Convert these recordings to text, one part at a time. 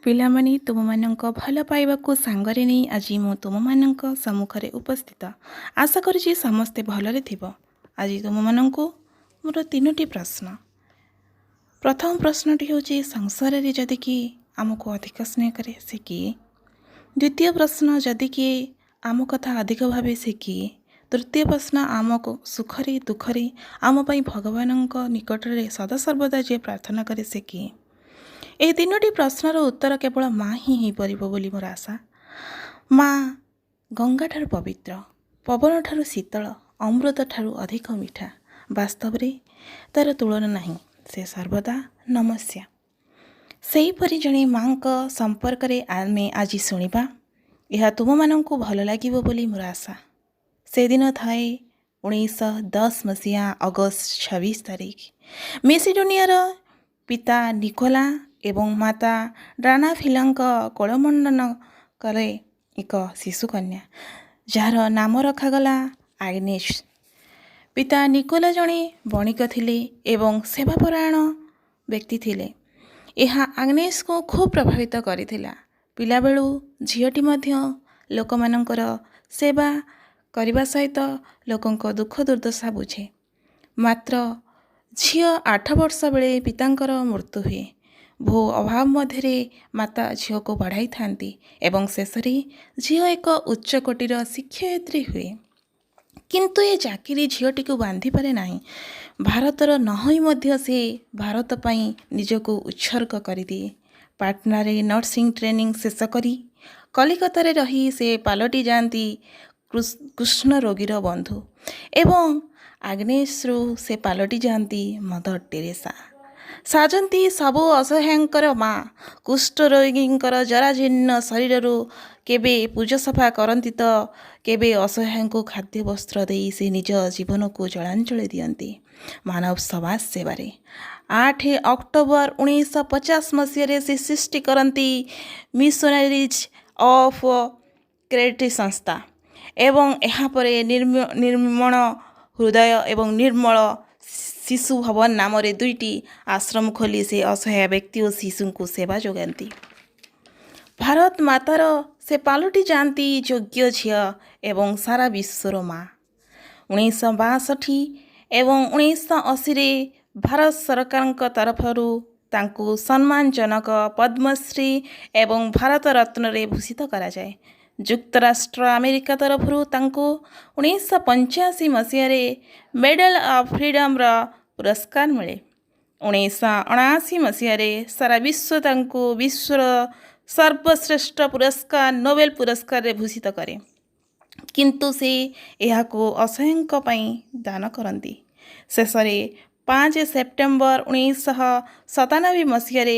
ପିଲାମାନେ ତୁମମାନଙ୍କ ଭଲ ପାଇବାକୁ ସାଙ୍ଗରେ ନେଇ ଆଜି ମୁଁ ତୁମମାନଙ୍କ ସମ୍ମୁଖରେ ଉପସ୍ଥିତ। ଆଶା କରୁଛି ସମସ୍ତେ ଭଲରେ ଥିବ। ଆଜି ତୁମମାନଙ୍କୁ ମୋର 3ଟି ପ୍ରଶ୍ନ। ପ୍ରଥମ ପ୍ରଶ୍ନଟି ହେଉଛି, ସଂସାରରେ ଯଦି କିଏ ଆମକୁ ଅଧିକ ସ୍ନେହ କରେ ସେ କିଏ? ଦ୍ୱିତୀୟ ପ୍ରଶ୍ନ, ଯଦି କିଏ ଆମ କଥା ଅଧିକ ଭାବେ ସେ କିଏ? ତୃତୀୟ ପ୍ରଶ୍ନ, ଆମକୁ ସୁଖରେ ଦୁଃଖରେ ଆମ ପାଇଁ ଭଗବାନଙ୍କ ନିକଟରେ ସଦାସର୍ବଦା ଯିଏ ପ୍ରାର୍ଥନା କରେ ସେ କିଏ? ଏହି 3ଟି ପ୍ରଶ୍ନର ଉତ୍ତର କେବଳ ମା ହିଁ ହୋଇପାରିବ ବୋଲି ମୋର ଆଶା। ମା ଗଙ୍ଗାଠାରୁ ପବିତ୍ର, ପବନଠାରୁ ଶୀତଳ, ଅମୃତଠାରୁ ଅଧିକ ମିଠା। ବାସ୍ତବରେ ତା'ର ତୁଳନା ନାହିଁ। ସେ ସର୍ବଦା ନମସ୍ୟା। ସେହିପରି ଜଣେ ମାଙ୍କ ସମ୍ପର୍କରେ ଆମେ ଆଜି ଶୁଣିବା। ଏହା ତୁମମାନଙ୍କୁ ଭଲ ଲାଗିବ ବୋଲି ମୋର ଆଶା। ସେଦିନ ଥାଏ 1910 ମସିହା ଅଗଷ୍ଟ 26 ତାରିଖ। ମେସିଡୋନିଆର ପିତା ନିକୋଲା ଏବଂ ମାତା ଡ୍ରାନାଫିଲାଙ୍କ କୋଳମଣ୍ଡନ କଲେ ଏକ ଶିଶୁକନ୍ୟା, ଯାହାର ନାମ ରଖାଗଲା ଆଗ୍ନେସ୍। ପିତା ନିକୋଲା ଜଣେ ବଣିକ ଥିଲେ ଏବଂ ସେବାପରାୟଣ ବ୍ୟକ୍ତି ଥିଲେ। ଏହା ଆଗ୍ନେସ୍କୁ ଖୁବ୍ ପ୍ରଭାବିତ କରିଥିଲା। ପିଲାବେଳୁ ଝିଅଟି ମଧ୍ୟ ଲୋକମାନଙ୍କର ସେବା କରିବା ସହିତ ଲୋକଙ୍କ ଦୁଃଖ ଦୁର୍ଦ୍ଦଶା ବୁଝେ। ମାତ୍ର ଝିଅ 8 ବର୍ଷ ବେଳେ ପିତାଙ୍କର ମୃତ୍ୟୁ ହୁଏ। ବହୁ ଅଭାବ ମଧ୍ୟରେ ମାତା ଝିଅକୁ ବଢ଼ାଇଥାନ୍ତି ଏବଂ ଶେଷରେ ଝିଅ ଏକ ଉଚ୍ଚ କୋଟିର ଶିକ୍ଷୟିତ୍ରୀ ହୁଏ। କିନ୍ତୁ ଏ ଚାକିରି ଝିଅଟିକୁ ବାନ୍ଧିପାରେ ନାହିଁ। ଭାରତର ନ ହୋଇ ମଧ୍ୟ ସେ ଭାରତ ପାଇଁ ନିଜକୁ ଉତ୍ସର୍ଗ କରିଦିଏ। ପାଟନାରେ ନର୍ସିଂ ଟ୍ରେନିଂ ଶେଷ କରି କଲିକତାରେ ରହି ସେ ପାଲଟି ଯାଆନ୍ତି କୃଷ୍ଣ ରୋଗୀର ବନ୍ଧୁ ଏବଂ ଆଗ୍ନେସ୍ରୁ ସେ ପାଲଟି ଯାଆନ୍ତି ମଦର ଟେରେସା। ସାଜନ୍ତି ସବୁ ଅସହାୟଙ୍କର ମା। କୁଷ୍ଠରୋଗୀଙ୍କର ଜରାଜୀର୍ଣ୍ଣ ଶରୀରରୁ କେବେ ପୂଜ ସଫା କରନ୍ତି ତ କେବେ ଅସହାୟଙ୍କୁ ଖାଦ୍ୟ ବସ୍ତ୍ର ଦେଇ ସେ ନିଜ ଜୀବନକୁ ଜଳାଞ୍ଜଳି ଦିଅନ୍ତି ମାନବ ସମାଜ ସେବାରେ। 8 ଅକ୍ଟୋବର 1950 ମସିହାରେ ସେ ସୃଷ୍ଟି କରନ୍ତି ମିଶନାରିଜ୍ ଅଫ୍ କ୍ୟାରିଟି ସଂସ୍ଥା ଏବଂ ଏହାପରେ ନିର୍ମଳ ହୃଦୟ ଏବଂ ନିର୍ମଳ ଶିଶୁ ଭବନ ନାମରେ 2ଟି ଆଶ୍ରମ ଖୋଲି ସେ ଅସହାୟ ବ୍ୟକ୍ତି ଓ ଶିଶୁଙ୍କୁ ସେବା ଯୋଗାନ୍ତି। ଭାରତ ମାତାର ସେ ପାଲଟି ଯାଆନ୍ତି ଯୋଗ୍ୟ ଝିଅ ଏବଂ ସାରା ବିଶ୍ୱର ମା। 1962 ଏବଂ 1980ରେ ଭାରତ ସରକାରଙ୍କ ତରଫରୁ ତାଙ୍କୁ ସମ୍ମାନଜନକ ପଦ୍ମଶ୍ରୀ ଏବଂ ଭାରତ ରତ୍ନରେ ଭୂଷିତ କରାଯାଏ। ଯୁକ୍ତରାଷ୍ଟ୍ର ଆମେରିକା ତରଫରୁ ତାଙ୍କୁ 1985 ମସିହାରେ ମେଡାଲ ଅଫ୍ ଫ୍ରିଡମ୍ର ପୁରସ୍କାର ମିଳେ। 1979 ମସିହାରେ ସାରା ବିଶ୍ୱ ତାଙ୍କୁ ବିଶ୍ୱର ସର୍ବଶ୍ରେଷ୍ଠ ପୁରସ୍କାର ନୋବେଲ ପୁରସ୍କାରରେ ଭୂଷିତ କରେ। କିନ୍ତୁ ସେ ଏହାକୁ ଅସହାୟଙ୍କ ପାଇଁ ଦାନ କରନ୍ତି। ଶେଷରେ 5 ସେପ୍ଟେମ୍ବର 1997 ମସିହାରେ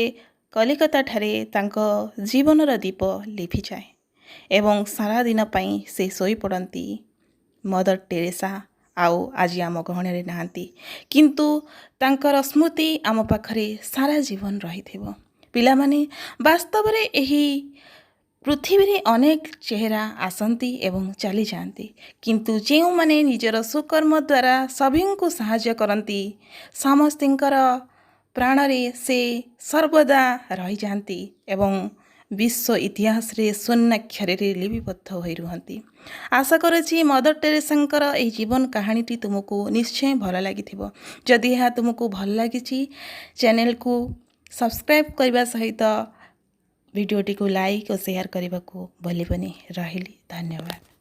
କଲିକତାଠାରେ ତାଙ୍କ ଜୀବନର ଦୀପ ଲିଭିଯାଏ ଏବଂ ସାରା ଦିନ ପାଇଁ ସେ ଶୋଇପଡ଼ନ୍ତି। ମଦର ଟେରେସା ଆଉ ଆଜି ଆମ ଗହଣରେ ନାହାନ୍ତି, କିନ୍ତୁ ତାଙ୍କର ସ୍ମୃତି ଆମ ପାଖରେ ସାରା ଜୀବନ ରହିଥିବ। ପିଲାମାନେ, ବାସ୍ତବରେ ଏହି ପୃଥିବୀରେ ଅନେକ ଚେହେରା ଆସନ୍ତି ଏବଂ ଚାଲିଯାଆନ୍ତି, କିନ୍ତୁ ଯେଉଁମାନେ ନିଜର ସୁକର୍ମ ଦ୍ୱାରା ସଭିଙ୍କୁ ସାହାଯ୍ୟ କରନ୍ତି ସମସ୍ତଙ୍କର ପ୍ରାଣରେ ସେ ସର୍ବଦା ରହିଯାଆନ୍ତି ଏବଂ ବିଶ୍ୱ ଇତିହାସରେ ସ୍ୱର୍ଣ୍ଣାକ୍ଷରରେ ଲିପିବଦ୍ଧ ହୋଇ ରୁହନ୍ତି। ଆଶା କରୁଛି ମଦର ଟେରେସାଙ୍କର ଏହି ଜୀବନ କାହାଣୀଟି ତୁମକୁ ନିଶ୍ଚୟ ଭଲ ଲାଗିଥିବ। ଯଦି ଏହା ତୁମକୁ ଭଲ ଲାଗିଛି, ଚ୍ୟାନେଲକୁ ସବସ୍କ୍ରାଇବ୍ କରିବା ସହିତ ଭିଡ଼ିଓଟିକୁ ଲାଇକ୍ ଓ ସେୟାର କରିବାକୁ ଭୁଲିବନି। ରହିଲି, ଧନ୍ୟବାଦ।